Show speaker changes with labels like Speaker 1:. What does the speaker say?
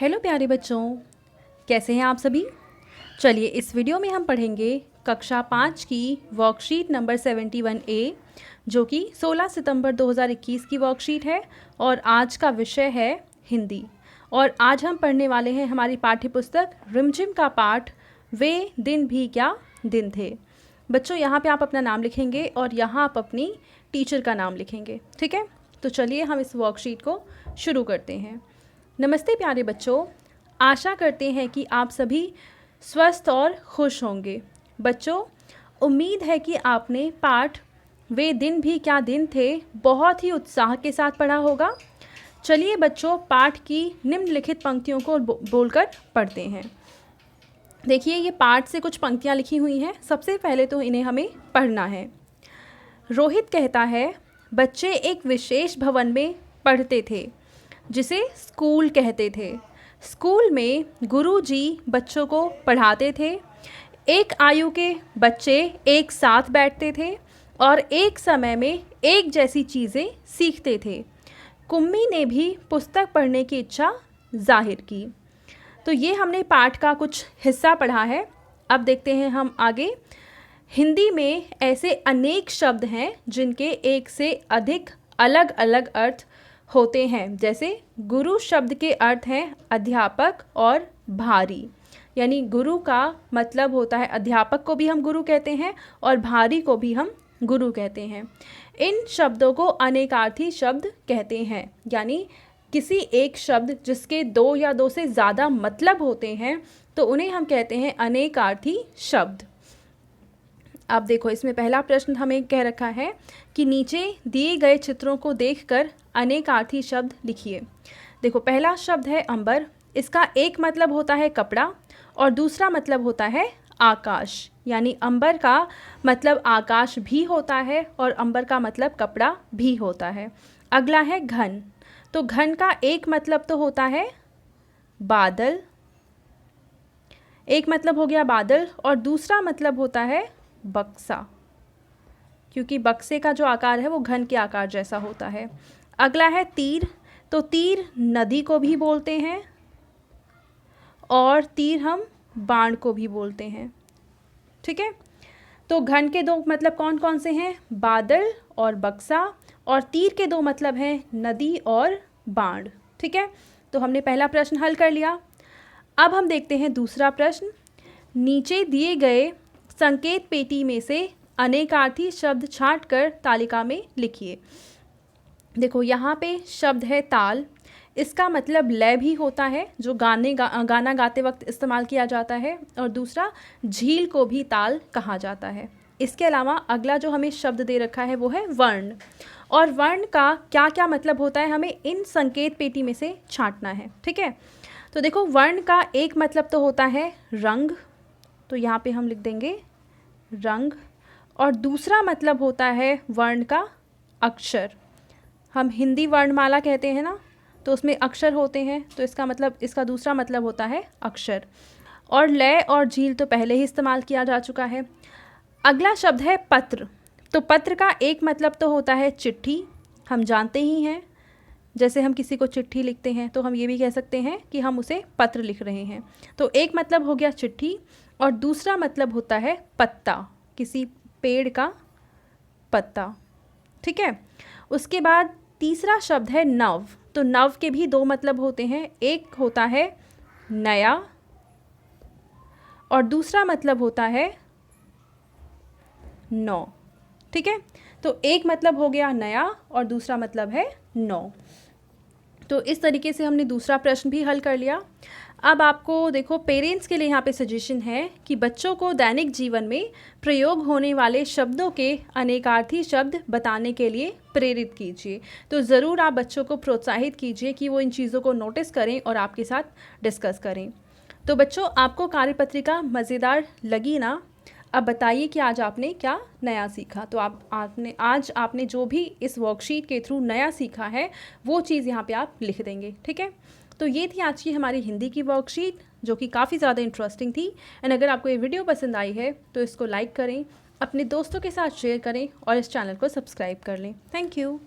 Speaker 1: Hello प्यारे बच्चों, कैसे हैं आप सभी। चलिए इस वीडियो में हम पढ़ेंगे कक्षा 5 की वर्कशीट नंबर 71A, जो कि 16 सितंबर 2021 की वर्कशीट है और आज का विषय है हिंदी। और आज हम पढ़ने वाले हैं हमारी पाठ्य पुस्तक रिमझिम का पाठ वे दिन भी क्या दिन थे। बच्चों यहाँ पे आप अपना नाम लिखेंगे और यहाँ आप अपनी टीचर का नाम लिखेंगे, ठीक है। तो चलिए हम इस वर्कशीट को शुरू करते हैं। नमस्ते प्यारे बच्चों, आशा करते हैं कि आप सभी स्वस्थ और खुश होंगे। बच्चों, उम्मीद है कि आपने पाठ वे दिन भी क्या दिन थे बहुत ही उत्साह के साथ पढ़ा होगा। चलिए बच्चों, पाठ की निम्नलिखित पंक्तियों को बोलकर पढ़ते हैं। देखिए, ये पाठ से कुछ पंक्तियाँ लिखी हुई हैं। सबसे पहले तो इन्हें हमें पढ़ना है। रोहित कहता है, बच्चे एक विशेष भवन में पढ़ते थे जिसे स्कूल कहते थे। स्कूल में गुरुजी बच्चों को पढ़ाते थे। एक आयु के बच्चे एक साथ बैठते थे और एक समय में एक जैसी चीज़ें सीखते थे। कुम्मी ने भी पुस्तक पढ़ने की इच्छा जाहिर की। तो ये हमने पाठ का कुछ हिस्सा पढ़ा है। अब देखते हैं हम आगे। हिंदी में ऐसे अनेक शब्द हैं जिनके एक से अधिक अलग अलग अर्थ होते हैं। जैसे गुरु शब्द के अर्थ हैं अध्यापक और भारी, यानी गुरु का मतलब होता है, अध्यापक को भी हम गुरु कहते हैं और भारी को भी हम गुरु कहते हैं। इन शब्दों को अनेकार्थी शब्द कहते हैं, यानी किसी एक शब्द जिसके दो या दो से ज़्यादा मतलब होते हैं तो उन्हें हम कहते हैं अनेकार्थी शब्द। अब देखो, इसमें पहला प्रश्न हमें कह रखा है कि नीचे दिए गए चित्रों को देखकर अनेकार्थी शब्द लिखिए। देखो, पहला शब्द है अंबर। इसका एक मतलब होता है कपड़ा और दूसरा मतलब होता है आकाश, यानी अंबर का मतलब आकाश भी होता है और अंबर का मतलब कपड़ा भी होता है। अगला है घन। तो घन का एक मतलब तो होता है बादल, एक मतलब हो गया बादल और दूसरा मतलब होता है बक्सा, क्योंकि बक्से का जो आकार है वो घन के आकार जैसा होता है। अगला है तीर। तो तीर नदी को भी बोलते हैं और तीर हम बाण को भी बोलते हैं, ठीक है। तो घन के दो मतलब कौन कौन से हैं? बादल और बक्सा। और तीर के दो मतलब हैं नदी और बाण, ठीक है। तो हमने पहला प्रश्न हल कर लिया। अब हम देखते हैं दूसरा प्रश्न। नीचे दिए गए संकेत पेटी में से अनेकार्थी शब्द छांटकर तालिका में लिखिए। देखो, यहाँ पे शब्द है ताल। इसका मतलब लय भी होता है, जो गाना गाते वक्त इस्तेमाल किया जाता है, और दूसरा झील को भी ताल कहा जाता है। इसके अलावा अगला जो हमें शब्द दे रखा है वो है वर्ण। और वर्ण का क्या क्या मतलब होता है हमें इन संकेत पेटी में से छांटना है, ठीक है। तो देखो, वर्ण का एक मतलब तो होता है रंग, तो यहाँ पे हम लिख देंगे रंग। और दूसरा मतलब होता है वर्ण का अक्षर। हम हिंदी वर्णमाला कहते हैं ना, तो उसमें अक्षर होते हैं, तो इसका दूसरा मतलब होता है अक्षर। और लय और झील तो पहले ही इस्तेमाल किया जा चुका है। अगला शब्द है पत्र। तो पत्र का एक मतलब तो होता है चिट्ठी, हम जानते ही हैं। जैसे हम किसी को चिट्ठी लिखते हैं तो हम ये भी कह सकते हैं कि हम उसे पत्र लिख रहे हैं। तो एक मतलब हो गया चिट्ठी और दूसरा मतलब होता है पत्ता, किसी पेड़ का पत्ता, ठीक है। उसके बाद तीसरा शब्द है नव। तो नव के भी दो मतलब होते हैं, एक होता है नया और दूसरा मतलब होता है नौ, ठीक है। तो एक मतलब हो गया नया और दूसरा मतलब है नौ। तो इस तरीके से हमने दूसरा प्रश्न भी हल कर लिया। अब आपको देखो, पेरेंट्स के लिए यहाँ पे सजेशन है कि बच्चों को दैनिक जीवन में प्रयोग होने वाले शब्दों के अनेकार्थी शब्द बताने के लिए प्रेरित कीजिए। तो ज़रूर आप बच्चों को प्रोत्साहित कीजिए कि वो इन चीज़ों को नोटिस करें और आपके साथ डिस्कस करें। तो बच्चों, आपको कार्यपत्रिका मज़ेदार लगी ना? अब बताइए कि आज आपने क्या नया सीखा। तो आज आपने जो भी इस वर्कशीट के थ्रू नया सीखा है वो चीज़ यहाँ पे आप लिख देंगे, ठीक है। तो ये थी आज की हमारी हिंदी की वर्कशीट, जो कि काफ़ी ज़्यादा इंटरेस्टिंग थी। एंड अगर आपको ये वीडियो पसंद आई है तो इसको लाइक करें, अपने दोस्तों के साथ शेयर करें और इस चैनल को सब्सक्राइब कर लें। Thank you.